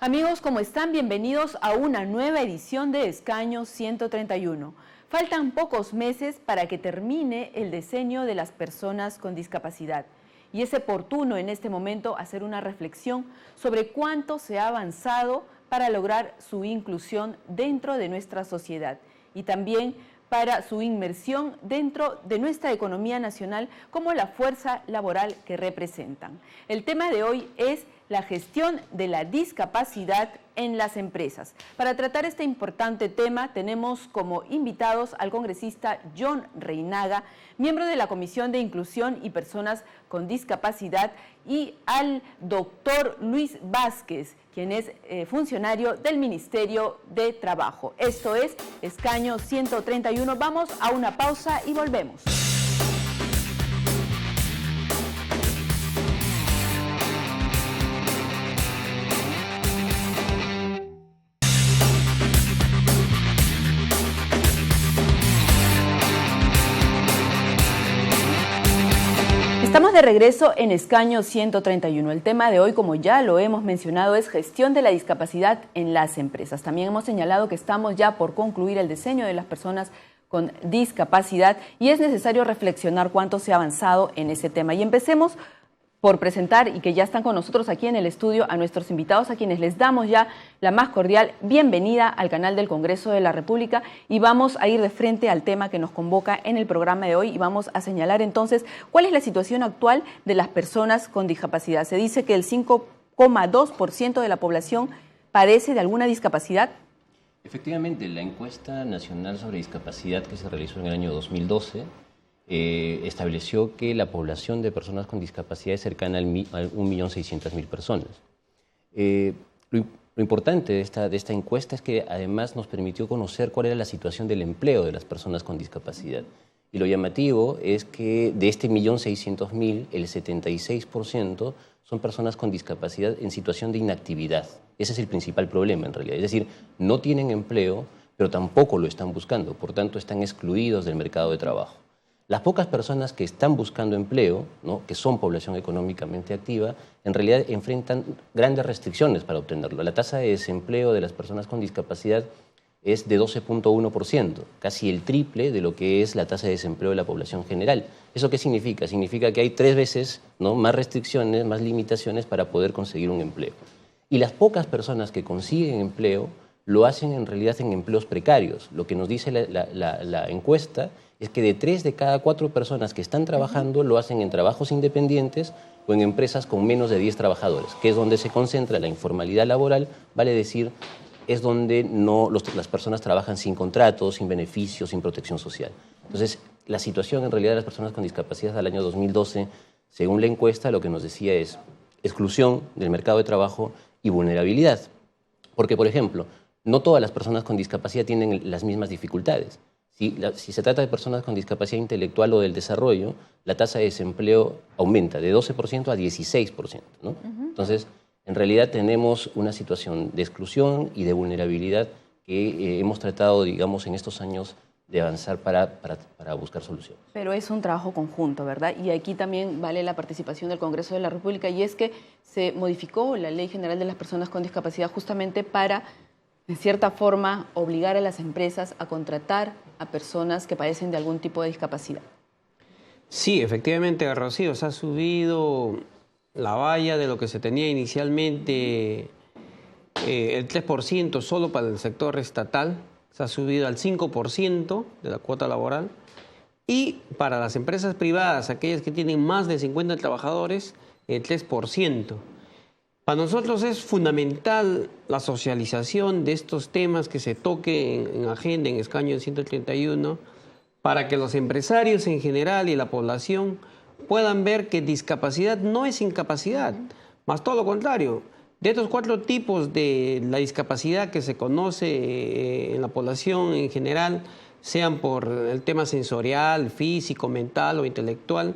Amigos, ¿cómo están? Bienvenidos a una nueva edición de Escaño 131. Faltan pocos meses para que termine el diseño de las personas con discapacidad y es oportuno en este momento hacer una reflexión sobre cuánto se ha avanzado para lograr su inclusión dentro de nuestra sociedad y también para su inmersión dentro de nuestra economía nacional como la fuerza laboral que representan. El tema de hoy es la gestión de la discapacidad en las empresas. Para tratar este importante tema tenemos como invitados al congresista John Reinaga, miembro de la Comisión de Inclusión y Personas con Discapacidad, y al doctor Luis Vázquez, quien es funcionario del Ministerio de Trabajo. Esto es Escaño 131. Vamos a una pausa y volvemos. Estamos de regreso en Escaño 131. El tema de hoy, como ya lo hemos mencionado, es gestión de la discapacidad en las empresas. También hemos señalado que estamos ya por concluir el diseño de las personas con discapacidad y es necesario reflexionar cuánto se ha avanzado en ese tema. Y empecemos por presentar, y que ya están con nosotros aquí en el estudio, a nuestros invitados, a quienes les damos ya la más cordial bienvenida al canal del Congreso de la República, y vamos a ir de frente al tema que nos convoca en el programa de hoy y vamos a señalar entonces cuál es la situación actual de las personas con discapacidad. Se dice que el 5,2% de la población padece de alguna discapacidad. Efectivamente, la encuesta nacional sobre discapacidad que se realizó en el año 2012 estableció que la población de personas con discapacidad es cercana al 1.600.000 personas. Lo importante de esta encuesta es que además nos permitió conocer cuál era la situación del empleo de las personas con discapacidad. Y lo llamativo es que de este 1.600.000, el 76% son personas con discapacidad en situación de inactividad. Ese es el principal problema en realidad. Es decir, no tienen empleo, pero tampoco lo están buscando. Por tanto, están excluidos del mercado de trabajo. Las pocas personas que están buscando empleo, ¿no?, que son población económicamente activa, en realidad enfrentan grandes restricciones para obtenerlo. La tasa de desempleo de las personas con discapacidad es de 12,1%, casi el triple de lo que es la tasa de desempleo de la población general. ¿Eso qué significa? Significa que hay 3 veces, ¿no?, más restricciones, más limitaciones para poder conseguir un empleo. Y las pocas personas que consiguen empleo lo hacen en realidad en empleos precarios. Lo que nos dice la encuesta es que de 3 de cada 4 personas que están trabajando lo hacen en trabajos independientes o en empresas con menos de 10 trabajadores, que es donde se concentra la informalidad laboral, vale decir, es donde las personas trabajan sin contratos, sin beneficios, sin protección social. Entonces, la situación en realidad de las personas con discapacidad al año 2012, según la encuesta, lo que nos decía es exclusión del mercado de trabajo y vulnerabilidad. Porque, por ejemplo, no todas las personas con discapacidad tienen las mismas dificultades. Si se trata de personas con discapacidad intelectual o del desarrollo, la tasa de desempleo aumenta de 12% a 16%, ¿no? Entonces, en realidad tenemos una situación de exclusión y de vulnerabilidad que hemos tratado, digamos, en estos años de avanzar para buscar soluciones. Pero es un trabajo conjunto, ¿verdad? Y aquí también vale la participación del Congreso de la República, y es que se modificó la Ley General de las Personas con Discapacidad justamente para, en cierta forma, obligar a las empresas a contratar a personas que padecen de algún tipo de discapacidad. Sí, efectivamente, Rocío, se ha subido la valla de lo que se tenía inicialmente, el 3% solo para el sector estatal, se ha subido al 5% de la cuota laboral, y para las empresas privadas, aquellas que tienen más de 50 trabajadores, el 3%. Para nosotros es fundamental la socialización de estos temas que se toquen en agenda, en Escaño 131, para que los empresarios en general y la población puedan ver que discapacidad no es incapacidad, más todo lo contrario. De estos 4 tipos de la discapacidad que se conoce en la población en general, sean por el tema sensorial, físico, mental o intelectual,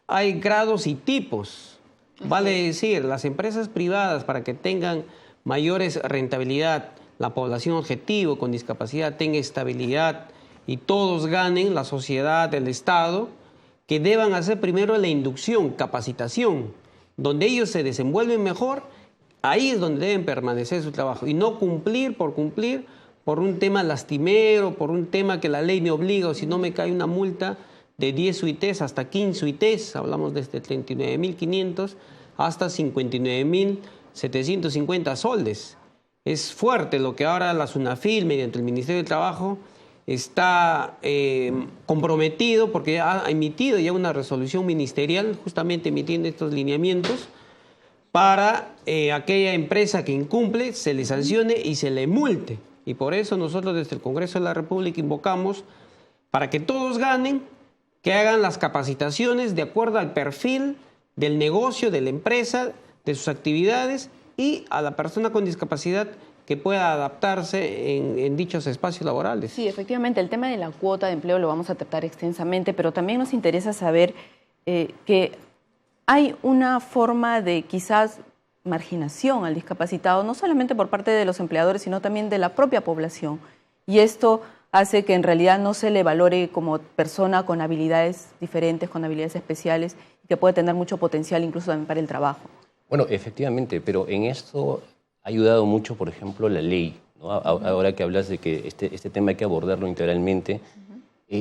hay grados y tipos. Vale decir, las empresas privadas, para que tengan mayores rentabilidad, la población objetivo con discapacidad tenga estabilidad y todos ganen, la sociedad, el Estado, que deban hacer primero la inducción, capacitación, donde ellos se desenvuelven mejor ahí es donde deben permanecer su trabajo y no cumplir por un tema lastimero, por un tema que la ley me obliga, o si no me cae una multa de 10 UITs hasta 15 UITs, hablamos desde 39.500 hasta 59.750 soles. Es fuerte lo que ahora la SUNAFIL, mediante el Ministerio del Trabajo, está comprometido porque ha emitido ya una resolución ministerial, justamente emitiendo estos lineamientos, para aquella empresa que incumple, se le sancione y se le multe. Y por eso nosotros desde el Congreso de la República invocamos para que todos ganen, que hagan las capacitaciones de acuerdo al perfil del negocio, de la empresa, de sus actividades y a la persona con discapacidad que pueda adaptarse en dichos espacios laborales. Sí, efectivamente, el tema de la cuota de empleo lo vamos a tratar extensamente, pero también nos interesa saber que hay una forma de quizás marginación al discapacitado, no solamente por parte de los empleadores, sino también de la propia población. Y esto hace que en realidad no se le valore como persona con habilidades diferentes, con habilidades especiales, y que puede tener mucho potencial incluso también para el trabajo. Bueno, efectivamente, pero en esto ha ayudado mucho, por ejemplo, la ley, ¿no? Ahora que hablas de que este tema hay que abordarlo integralmente,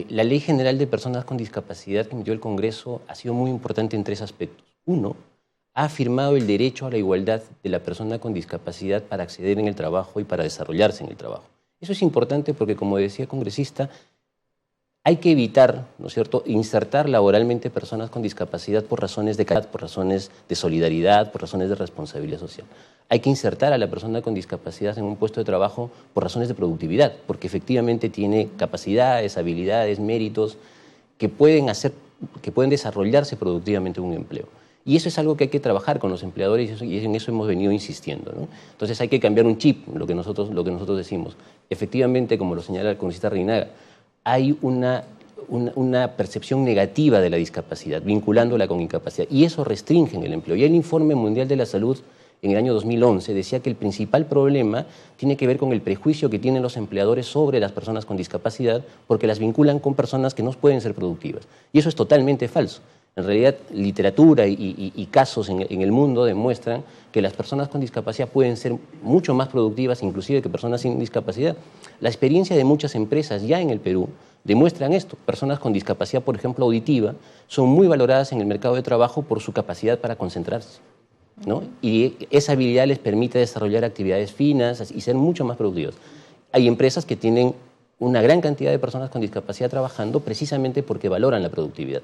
la Ley General de Personas con Discapacidad que emitió el Congreso ha sido muy importante en 3 aspectos. Uno, ha afirmado el derecho a la igualdad de la persona con discapacidad para acceder en el trabajo y para desarrollarse en el trabajo. Eso es importante porque, como decía el congresista, hay que evitar, ¿no es cierto?, insertar laboralmente personas con discapacidad por razones de calidad, por razones de solidaridad, por razones de responsabilidad social. Hay que insertar a la persona con discapacidad en un puesto de trabajo por razones de productividad, porque efectivamente tiene capacidades, habilidades, méritos que pueden desarrollarse productivamente en un empleo. Y eso es algo que hay que trabajar con los empleadores y en eso hemos venido insistiendo, ¿no? Entonces hay que cambiar un chip, lo que nosotros decimos. Efectivamente, como lo señala el congresista Reinaga, hay una percepción negativa de la discapacidad, vinculándola con incapacidad, y eso restringe en el empleo. Y el Informe Mundial de la Salud en el año 2011 decía que el principal problema tiene que ver con el prejuicio que tienen los empleadores sobre las personas con discapacidad porque las vinculan con personas que no pueden ser productivas. Y eso es totalmente falso. En realidad, literatura y casos en el mundo demuestran que las personas con discapacidad pueden ser mucho más productivas, inclusive que personas sin discapacidad. La experiencia de muchas empresas ya en el Perú demuestran esto. Personas con discapacidad, por ejemplo, auditiva, son muy valoradas en el mercado de trabajo por su capacidad para concentrarse, ¿no? Y esa habilidad les permite desarrollar actividades finas y ser mucho más productivos. Hay empresas que tienen una gran cantidad de personas con discapacidad trabajando precisamente porque valoran la productividad.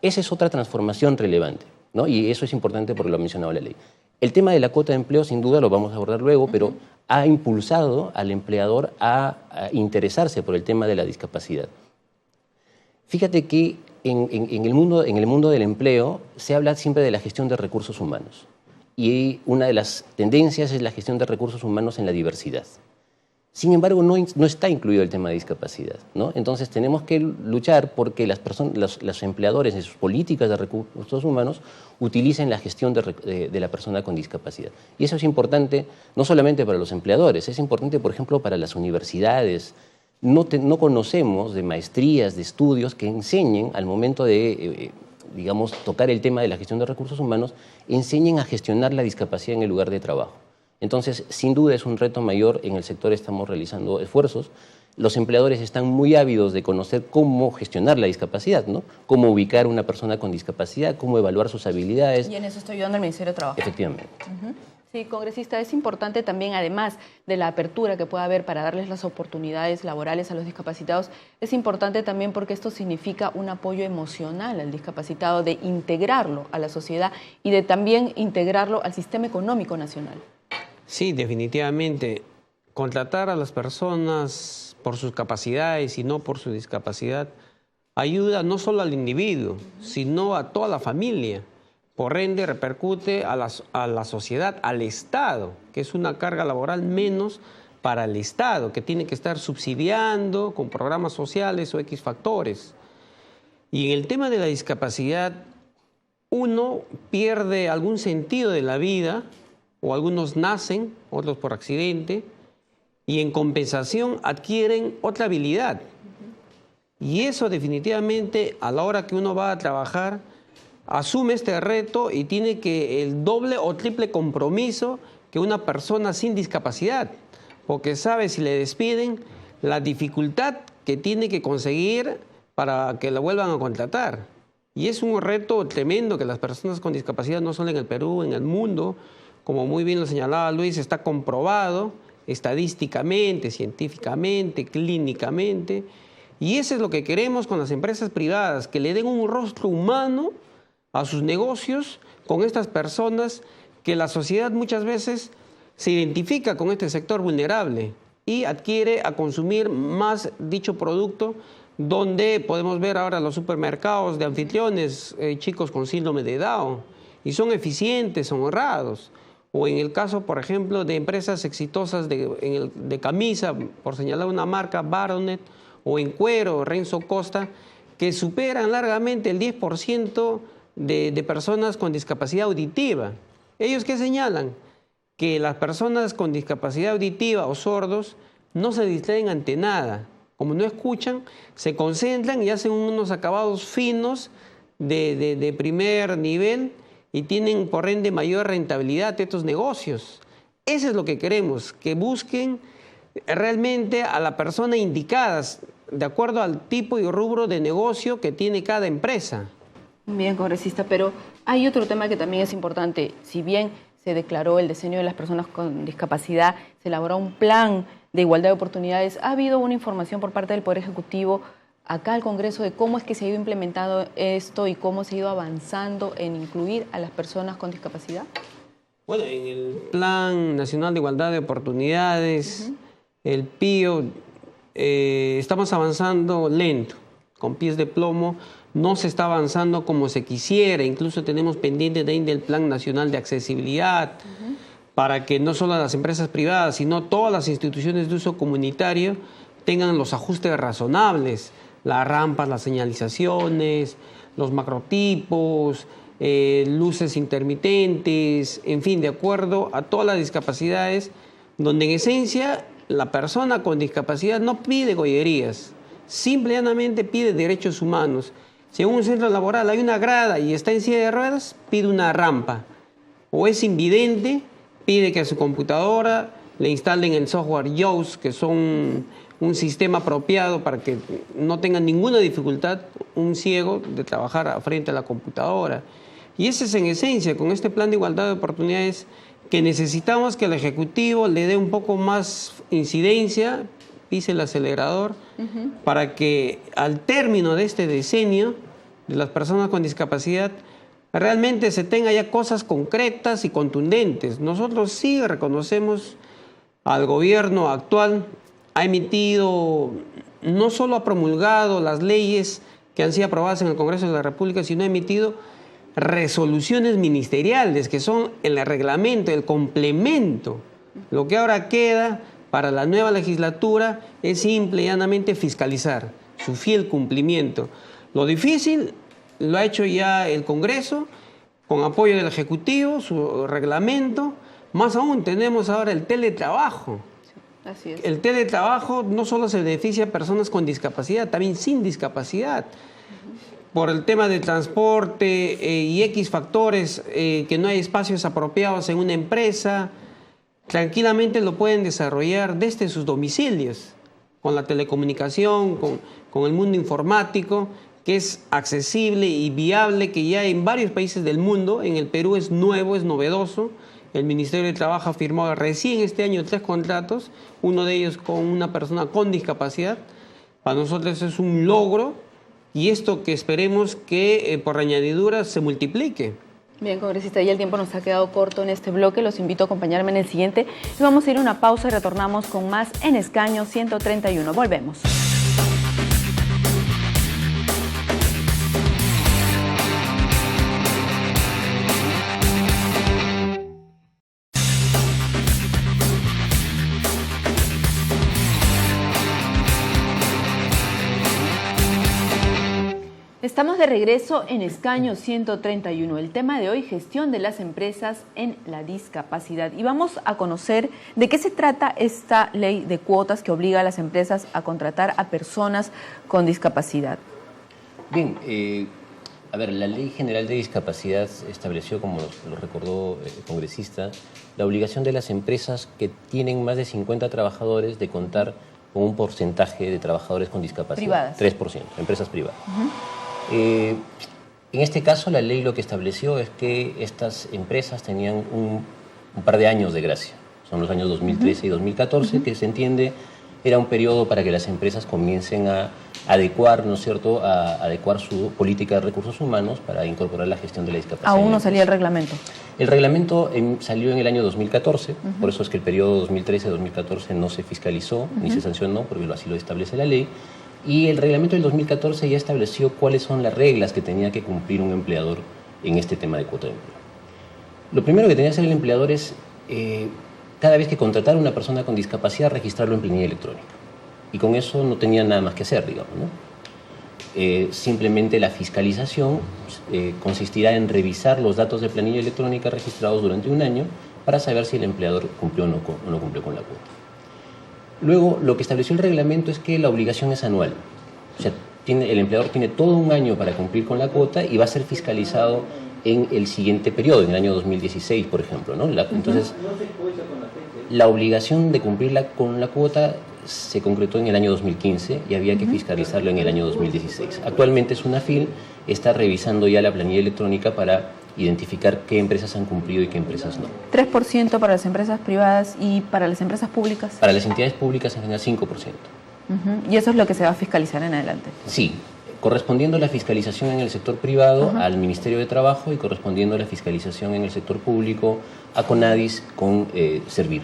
Esa es otra transformación relevante, ¿no? Y eso es importante porque lo ha mencionado la ley. El tema de la cuota de empleo, sin duda, lo vamos a abordar luego, pero ha impulsado al empleador a interesarse por el tema de la discapacidad. Fíjate que en el mundo del empleo se habla siempre de la gestión de recursos humanos. Y una de las tendencias es la gestión de recursos humanos en la diversidad. Sin embargo, no está incluido el tema de discapacidad, ¿no? Entonces tenemos que luchar porque los empleadores en sus políticas de recursos humanos utilicen la gestión de la persona con discapacidad. Y eso es importante no solamente para los empleadores, es importante, por ejemplo, para las universidades. No conocemos de maestrías, de estudios que enseñen al momento de, digamos, tocar el tema de la gestión de recursos humanos, enseñen a gestionar la discapacidad en el lugar de trabajo. Entonces, sin duda es un reto mayor, en el sector estamos realizando esfuerzos. Los empleadores están muy ávidos de conocer cómo gestionar la discapacidad, ¿no? Cómo ubicar a una persona con discapacidad, cómo evaluar sus habilidades. Y en eso está ayudando el Ministerio de Trabajo. Efectivamente. Sí, congresista, es importante también, además de la apertura que pueda haber para darles las oportunidades laborales a los discapacitados, es importante también porque esto significa un apoyo emocional al discapacitado, de integrarlo a la sociedad y de también integrarlo al sistema económico nacional. Sí, definitivamente. Contratar a las personas por sus capacidades y no por su discapacidad ayuda no solo al individuo, sino a toda la familia. Por ende, repercute a la sociedad, al Estado, que es una carga laboral menos para el Estado, que tiene que estar subsidiando con programas sociales o X factores. Y en el tema de la discapacidad, uno pierde algún sentido de la vida, o algunos nacen, otros por accidente, y en compensación adquieren otra habilidad. Y eso definitivamente, a la hora que uno va a trabajar, asume este reto y tiene que el doble o triple compromiso que una persona sin discapacidad, porque sabe si le despiden la dificultad que tiene que conseguir para que la vuelvan a contratar. Y es un reto tremendo que las personas con discapacidad, no solo en el Perú, en el mundo, como muy bien lo señalaba Luis, está comprobado estadísticamente, científicamente, clínicamente. Y eso es lo que queremos con las empresas privadas, que le den un rostro humano a sus negocios con estas personas que la sociedad muchas veces se identifica con este sector vulnerable y adquiere a consumir más dicho producto, donde podemos ver ahora los supermercados de anfitriones, chicos con síndrome de Down, y son eficientes, son honrados. O en el caso, por ejemplo, de empresas exitosas de camisa, por señalar una marca, Baronet, o en cuero, Renzo Costa, que superan largamente el 10% de personas con discapacidad auditiva. ¿Ellos qué señalan? Que las personas con discapacidad auditiva o sordos no se distraen ante nada. Como no escuchan, se concentran y hacen unos acabados finos de primer nivel y tienen, por ende, mayor rentabilidad de estos negocios. Eso es lo que queremos, que busquen realmente a la persona indicada, de acuerdo al tipo y rubro de negocio que tiene cada empresa. Bien, congresista, pero hay otro tema que también es importante. Si bien se declaró el diseño de las personas con discapacidad, se elaboró un plan de igualdad de oportunidades, ¿ha habido una información por parte del Poder Ejecutivo acá al Congreso de cómo es que se ha ido implementando esto y cómo se ha ido avanzando en incluir a las personas con discapacidad? Bueno, en el Plan Nacional de Igualdad de Oportunidades, el PIO, estamos avanzando lento, con pies de plomo. No se está avanzando como se quisiera, incluso tenemos pendiente del Plan Nacional de Accesibilidad, para que no solo las empresas privadas, sino todas las instituciones de uso comunitario tengan los ajustes razonables, las rampas, las señalizaciones, los macrotipos, luces intermitentes, en fin, de acuerdo a todas las discapacidades, donde en esencia la persona con discapacidad no pide gollerías, simple y llanamente pide derechos humanos. Si en un centro laboral hay una grada y está en silla de ruedas, pide una rampa. O es invidente, pide que a su computadora le instalen el software JAWS, que son un sistema apropiado para que no tenga ninguna dificultad un ciego de trabajar frente a la computadora. Y ese es en esencia, con este plan de igualdad de oportunidades, que necesitamos que el Ejecutivo le dé un poco más incidencia, pise el acelerador, para que al término de este decenio de las personas con discapacidad realmente se tenga ya cosas concretas y contundentes. Nosotros sí reconocemos al gobierno actual, ha emitido, no solo ha promulgado las leyes que han sido aprobadas en el Congreso de la República, sino ha emitido resoluciones ministeriales, que son el reglamento, el complemento. Lo que ahora queda para la nueva legislatura es simple y llanamente fiscalizar su fiel cumplimiento. Lo difícil lo ha hecho ya el Congreso, con apoyo del Ejecutivo, su reglamento. Más aún, tenemos ahora el teletrabajo. Así es. El teletrabajo no solo se beneficia a personas con discapacidad, también sin discapacidad. Por el tema de transporte y X factores, que no hay espacios apropiados en una empresa, tranquilamente lo pueden desarrollar desde sus domicilios, con la telecomunicación, con el mundo informático, que es accesible y viable, que ya en varios países del mundo, en el Perú es nuevo, es novedoso. El Ministerio de Trabajo ha firmado recién este año 3 contratos, uno de ellos con una persona con discapacidad. Para nosotros es un logro y esto que esperemos que por añadidura se multiplique. Bien, congresista, ya el tiempo nos ha quedado corto en este bloque. Los invito a acompañarme en el siguiente. Y vamos a ir a una pausa y retornamos con más en Escaño 131. Volvemos. Estamos de regreso en Escaño 131. El tema de hoy, gestión de las empresas en la discapacidad. Y vamos a conocer de qué se trata esta ley de cuotas que obliga a las empresas a contratar a personas con discapacidad. Bien, A ver, la Ley General de Discapacidad estableció, como lo recordó el congresista, la obligación de las empresas que tienen más de 50 trabajadores de contar con un porcentaje de trabajadores con discapacidad. Privadas. 3%, empresas privadas. En este caso, la ley lo que estableció es que estas empresas tenían un par de años de gracia. Son los años 2013 y 2014, que se entiende era un periodo para que las empresas comiencen a adecuar, ¿no es cierto?, a adecuar su política de recursos humanos para incorporar la gestión de la discapacidad. Aún no salía el reglamento. El reglamento salió en el año 2014, por eso es que el periodo 2013-2014 no se fiscalizó ni se sancionó, porque así lo establece la ley. Y el reglamento del 2014 ya estableció cuáles son las reglas que tenía que cumplir un empleador en este tema de cuota de empleo. Lo primero que tenía que hacer el empleador es, cada vez que contratara a una persona con discapacidad, registrarlo en planilla electrónica. Y con eso no tenía nada más que hacer, digamos, ¿no? Simplemente la fiscalización consistirá en revisar los datos de planilla electrónica registrados durante un año para saber si el empleador cumplió o no cumplió con la cuota. Luego, lo que estableció el reglamento es que la obligación es anual. O sea, el empleador tiene todo un año para cumplir con la cuota y va a ser fiscalizado en el siguiente periodo, en el año 2016, por ejemplo, ¿no? Entonces, la obligación de cumplir con la cuota se concretó en el año 2015 y había que fiscalizarlo en el año 2016. Actualmente SUNAFIL está revisando ya la planilla electrónica para identificar qué empresas han cumplido y qué empresas no. 3% para las empresas privadas y para las empresas públicas. Para las entidades públicas en general 5%. Y eso es lo que se va a fiscalizar en adelante. Sí, correspondiendo la fiscalización en el sector privado al Ministerio de Trabajo y correspondiendo la fiscalización en el sector público a CONADIS con Servir.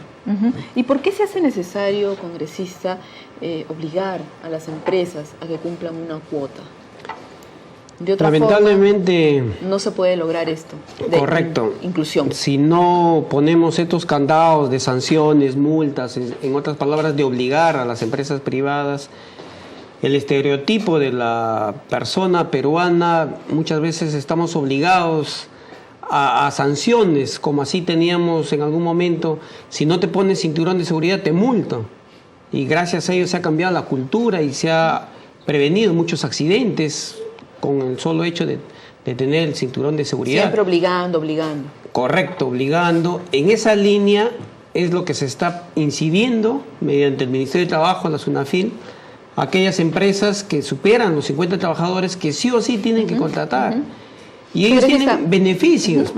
¿Y por qué se hace necesario, congresista, obligar a las empresas a que cumplan una cuota? De otra Lamentablemente, forma, no se puede lograr esto. Correcto. Inclusión. Si no ponemos estos candados de sanciones, multas, en otras palabras, de obligar a las empresas privadas, el estereotipo de la persona peruana, muchas veces estamos obligados a sanciones, como así teníamos en algún momento: si no te pones cinturón de seguridad te multo. Y gracias a ello se ha cambiado la cultura y se ha prevenido muchos accidentes con el solo hecho de tener el cinturón de seguridad. Siempre obligando. Correcto, obligando. En esa línea es lo que se está incidiendo mediante el Ministerio de Trabajo, la SUNAFIL, aquellas empresas que superan los 50 trabajadores que sí o sí tienen que contratar. Y ellos tienen beneficios.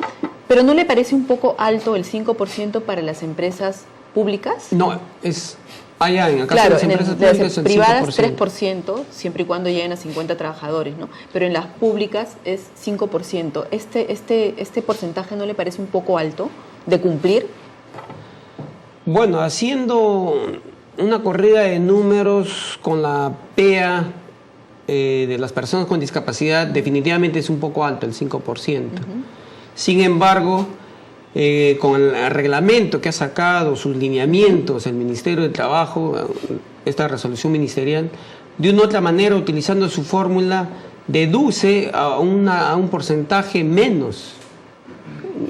¿Pero no le parece un poco alto el 5% para las empresas públicas? No, es allá en el caso claro, de las empresas públicas, las privadas 3%, siempre y cuando lleguen a 50 trabajadores, ¿no? Pero en las públicas es 5%. ¿Este porcentaje no le parece un poco alto de cumplir? Bueno, haciendo una corrida de números con la PEA de las personas con discapacidad, definitivamente es un poco alto, el 5%. Sin embargo, con el reglamento que ha sacado, sus lineamientos, el Ministerio de Trabajo, esta resolución ministerial, de una u otra manera, utilizando su fórmula, deduce a un porcentaje menos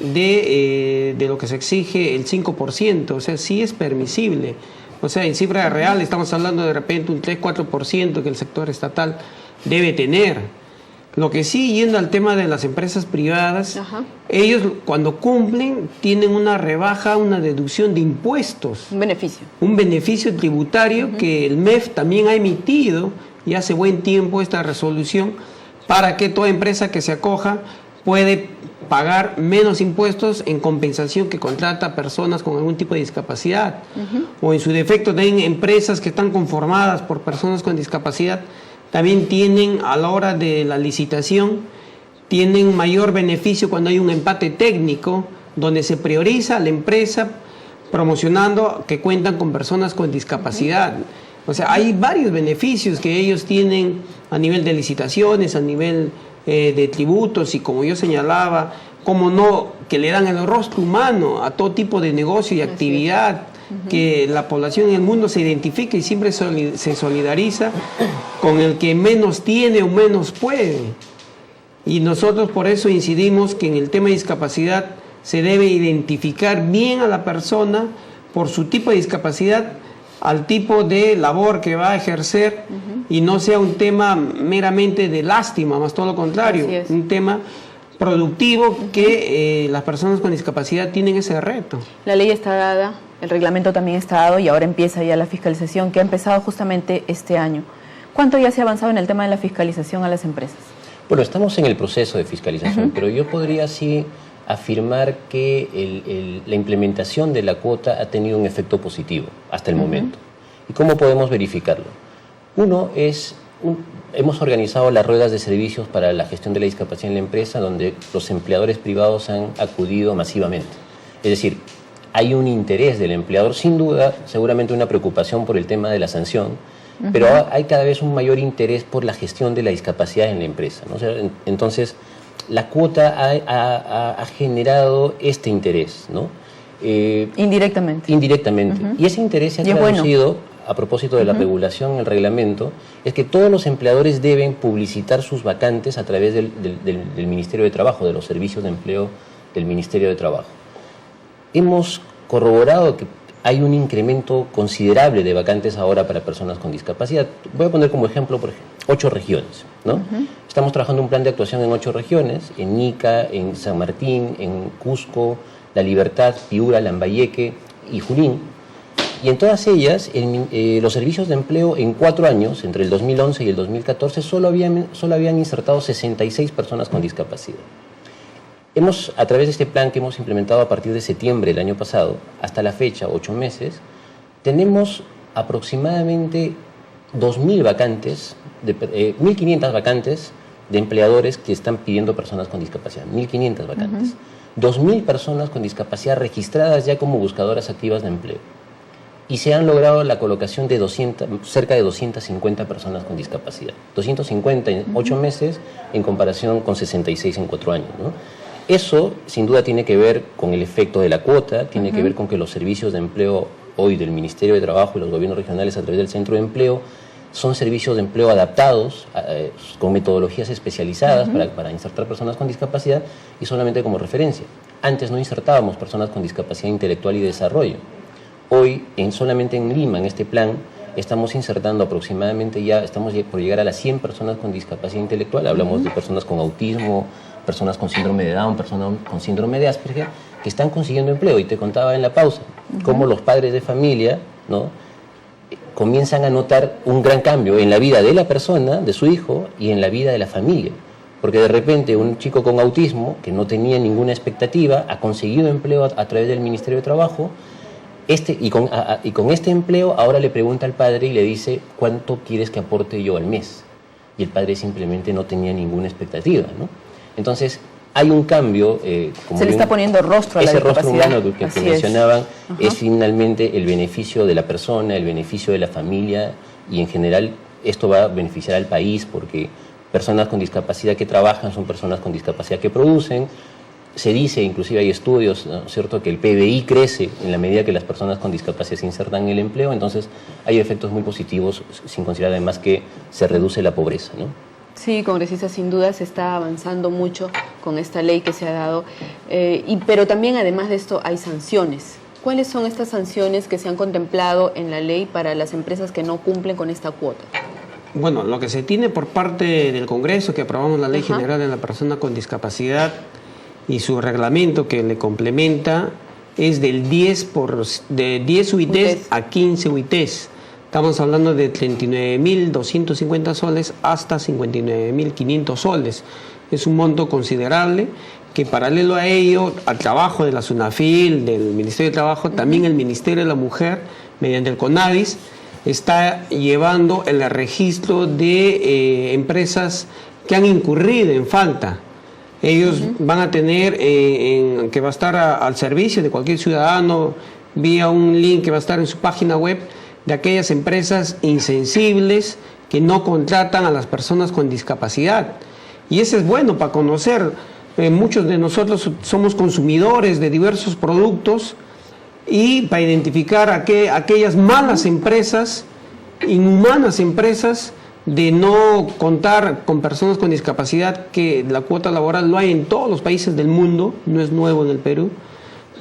de lo que se exige, el 5%. O sea, sí es permisible. O sea, en cifra real estamos hablando de repente un 3-4% que el sector estatal debe tener. Lo que sí, yendo al tema de las empresas privadas, ellos cuando cumplen tienen una rebaja, una deducción de impuestos. Un beneficio. Un beneficio tributario que el MEF también ha emitido y hace buen tiempo esta resolución para que toda empresa que se acoja puede pagar menos impuestos en compensación que contrata a personas con algún tipo de discapacidad. O en su defecto también empresas que están conformadas por personas con discapacidad también tienen, a la hora de la licitación, tienen mayor beneficio cuando hay un empate técnico, donde se prioriza a la empresa promocionando que cuentan con personas con discapacidad. O sea, hay varios beneficios que ellos tienen a nivel de licitaciones, a nivel de tributos, y como yo señalaba, como no, que le dan el rostro humano a todo tipo de negocio y actividad, que la población en el mundo se identifica y siempre se solidariza con el que menos tiene o menos puede. Y nosotros por eso incidimos que en el tema de discapacidad se debe identificar bien a la persona por su tipo de discapacidad, al tipo de labor que va a ejercer, y no sea un tema meramente de lástima, más todo lo contrario, un tema productivo que las personas con discapacidad tienen ese reto. La ley está dada, el reglamento también está dado y ahora empieza ya la fiscalización que ha empezado justamente este año. ¿Cuánto ya se ha avanzado en el tema de la fiscalización a las empresas? Bueno, estamos en el proceso de fiscalización, pero yo podría sí afirmar que la implementación de la cuota ha tenido un efecto positivo hasta el momento. ¿Y cómo podemos verificarlo? Uno es, hemos organizado las ruedas de servicios para la gestión de la discapacidad en la empresa, donde los empleadores privados han acudido masivamente. Es decir, hay un interés del empleador, sin duda, seguramente una preocupación por el tema de la sanción, pero hay cada vez un mayor interés por la gestión de la discapacidad en la empresa, ¿no? O sea, entonces, la cuota ha generado este interés, ¿no? Indirectamente. Indirectamente. Y ese interés se ha traducido, a propósito de la regulación en el reglamento, es que todos los empleadores deben publicitar sus vacantes a través del Ministerio de Trabajo, de los servicios de empleo del Ministerio de Trabajo. Hemos corroborado que hay un incremento considerable de vacantes ahora para personas con discapacidad. Voy a poner como ejemplo, por ejemplo, 8 regiones, ¿no? Estamos trabajando un plan de actuación en 8 regiones, en Ica, en San Martín, en Cusco, La Libertad, Piura, Lambayeque y Junín. Y en todas ellas, los servicios de empleo en 4 años, entre el 2011 y el 2014, solo habían insertado 66 personas con discapacidad. Hemos, a través de este plan que hemos implementado a partir de septiembre del año pasado, hasta la fecha, 8 meses, tenemos aproximadamente 2.000 vacantes, 1.500 vacantes de empleadores que están pidiendo personas con discapacidad. 1.500 vacantes. 2.000 personas con discapacidad registradas ya como buscadoras activas de empleo. Y se han logrado la colocación de cerca de 250 personas con discapacidad. 250 en 8 meses en comparación con 66 en 4 años, ¿no? Eso, sin duda, tiene que ver con el efecto de la cuota, tiene que ver con que los servicios de empleo hoy del Ministerio de Trabajo y los gobiernos regionales a través del Centro de Empleo son servicios de empleo adaptados, con metodologías especializadas para insertar personas con discapacidad y solamente como referencia. Antes no insertábamos personas con discapacidad intelectual y desarrollo. Hoy, solamente en Lima, en este plan, estamos insertando aproximadamente estamos por llegar a las 100 personas con discapacidad intelectual. Hablamos de personas con autismo, personas con síndrome de Down, personas con síndrome de Asperger, que están consiguiendo empleo. Y te contaba en la pausa cómo los padres de familia, ¿no?, comienzan a notar un gran cambio en la vida de la persona, de su hijo, y en la vida de la familia. Porque de repente un chico con autismo, que no tenía ninguna expectativa, ha conseguido empleo a través del Ministerio de Trabajo, y con este empleo ahora le pregunta al padre y le dice, ¿cuánto quieres que aporte yo al mes? Y el padre simplemente no tenía ninguna expectativa, ¿no? Entonces, hay un cambio. Se le está poniendo rostro a la discapacidad. Ese rostro humano que mencionaban es finalmente el beneficio de la persona, el beneficio de la familia, y en general esto va a beneficiar al país porque personas con discapacidad que trabajan son personas con discapacidad que producen. Se dice, inclusive hay estudios, ¿no?, ¿cierto?, que el PBI crece en la medida que las personas con discapacidad se insertan en el empleo, entonces hay efectos muy positivos, sin considerar además que se reduce la pobreza, ¿no? Sí, congresista, sin duda se está avanzando mucho con esta ley que se ha dado, pero también además de esto hay sanciones. ¿Cuáles son estas sanciones que se han contemplado en la ley para las empresas que no cumplen con esta cuota? Bueno, lo que se tiene por parte del Congreso, que aprobamos la Ley General de la Persona con Discapacidad y su reglamento que le complementa, es del 10 UITs a 15 UITs. Estamos hablando de 39.250 soles hasta 59.500 soles. Es un monto considerable que, paralelo a ello, al trabajo de la SUNAFIL, del Ministerio de Trabajo, también el Ministerio de la Mujer, mediante el CONADIS, está llevando el registro de empresas que han incurrido en falta. Ellos van a tener, que va a estar al servicio de cualquier ciudadano, vía un link que va a estar en su página web, de aquellas empresas insensibles que no contratan a las personas con discapacidad. Y eso es bueno para conocer. Muchos de nosotros somos consumidores de diversos productos y para identificar aquellas malas empresas, inhumanas empresas, de no contar con personas con discapacidad, que la cuota laboral lo hay en todos los países del mundo, no es nuevo en el Perú,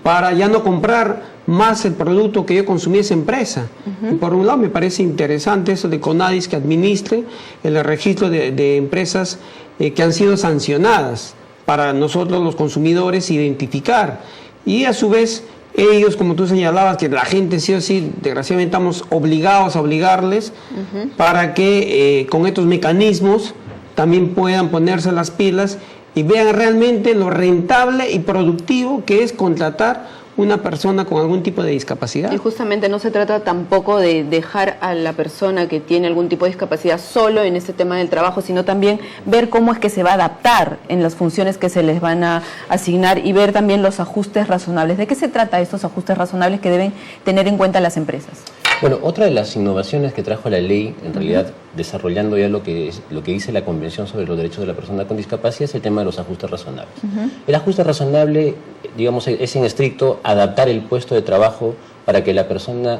para ya no comprar más el producto que yo consumí esa empresa. Y por un lado me parece interesante eso de CONADIS que administre el registro de empresas que han sido sancionadas para nosotros los consumidores identificar. Y a su vez ellos, como tú señalabas, que la gente sí o sí, desgraciadamente estamos obligados a obligarles para que con estos mecanismos también puedan ponerse las pilas y vean realmente lo rentable y productivo que es contratar una persona con algún tipo de discapacidad. Y justamente no se trata tampoco de dejar a la persona que tiene algún tipo de discapacidad solo en este tema del trabajo, sino también ver cómo es que se va a adaptar en las funciones que se les van a asignar y ver también los ajustes razonables. ¿De qué se trata estos ajustes razonables que deben tener en cuenta las empresas? Bueno, otra de las innovaciones que trajo la ley, en realidad desarrollando ya lo que dice la Convención sobre los Derechos de la Persona con Discapacidad, es el tema de los ajustes razonables. El ajuste razonable, digamos, es en estricto adaptar el puesto de trabajo para que la persona,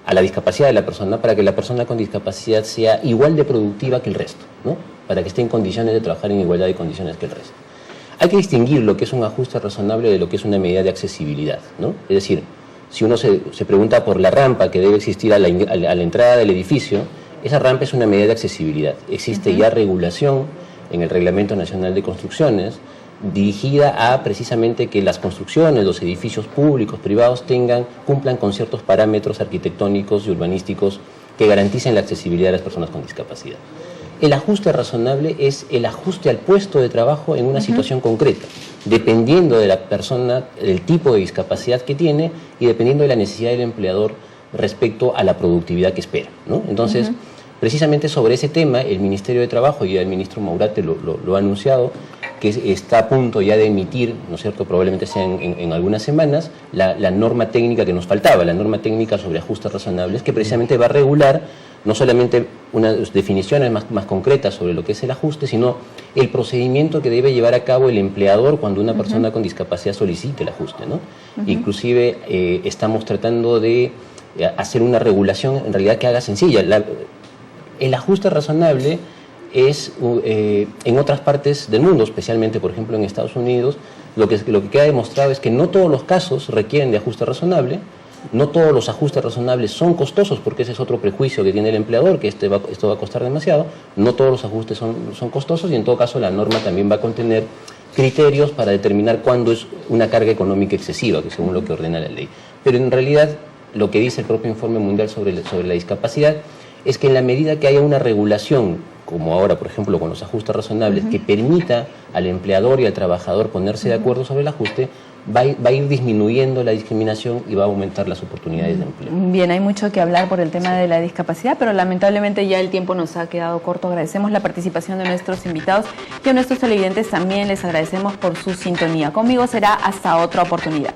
a la discapacidad de la persona, para que la persona con discapacidad sea igual de productiva que el resto, ¿no? Para que esté en condiciones de trabajar en igualdad de condiciones que el resto. Hay que distinguir lo que es un ajuste razonable de lo que es una medida de accesibilidad, ¿no? Es decir, si uno se pregunta por la rampa que debe existir a la entrada del edificio, esa rampa es una medida de accesibilidad. Existe ya regulación en el Reglamento Nacional de Construcciones dirigida a precisamente que las construcciones, los edificios públicos, privados, cumplan con ciertos parámetros arquitectónicos y urbanísticos que garanticen la accesibilidad de las personas con discapacidad. El ajuste razonable es el ajuste al puesto de trabajo en una situación concreta, dependiendo de la persona, del tipo de discapacidad que tiene y dependiendo de la necesidad del empleador respecto a la productividad que espera, ¿no? Entonces, precisamente sobre ese tema, el Ministerio de Trabajo y el ministro Maurate lo ha anunciado, que está a punto ya de emitir, ¿no es cierto?, probablemente sea en algunas semanas, la norma técnica que nos faltaba, la norma técnica sobre ajustes razonables, que precisamente va a regular no solamente unas definiciones más concretas sobre lo que es el ajuste, sino el procedimiento que debe llevar a cabo el empleador cuando una persona con discapacidad solicite el ajuste, ¿no? Inclusive estamos tratando de hacer una regulación en realidad que haga sencilla. El ajuste razonable es en otras partes del mundo, especialmente por ejemplo en Estados Unidos, lo que queda demostrado es que no todos los casos requieren de ajuste razonable. No todos los ajustes razonables son costosos, porque ese es otro prejuicio que tiene el empleador, que esto va a costar demasiado. No todos los ajustes son costosos y en todo caso la norma también va a contener criterios para determinar cuándo es una carga económica excesiva, que según lo que ordena la ley. Pero en realidad lo que dice el propio Informe Mundial sobre la discapacidad es que en la medida que haya una regulación, como ahora por ejemplo con los ajustes razonables, que permita al empleador y al trabajador ponerse de acuerdo sobre el ajuste, va a ir disminuyendo la discriminación y va a aumentar las oportunidades de empleo. Bien, hay mucho que hablar por el tema de la discapacidad, pero lamentablemente ya el tiempo nos ha quedado corto. Agradecemos la participación de nuestros invitados y a nuestros televidentes también les agradecemos por su sintonía. Conmigo será hasta otra oportunidad.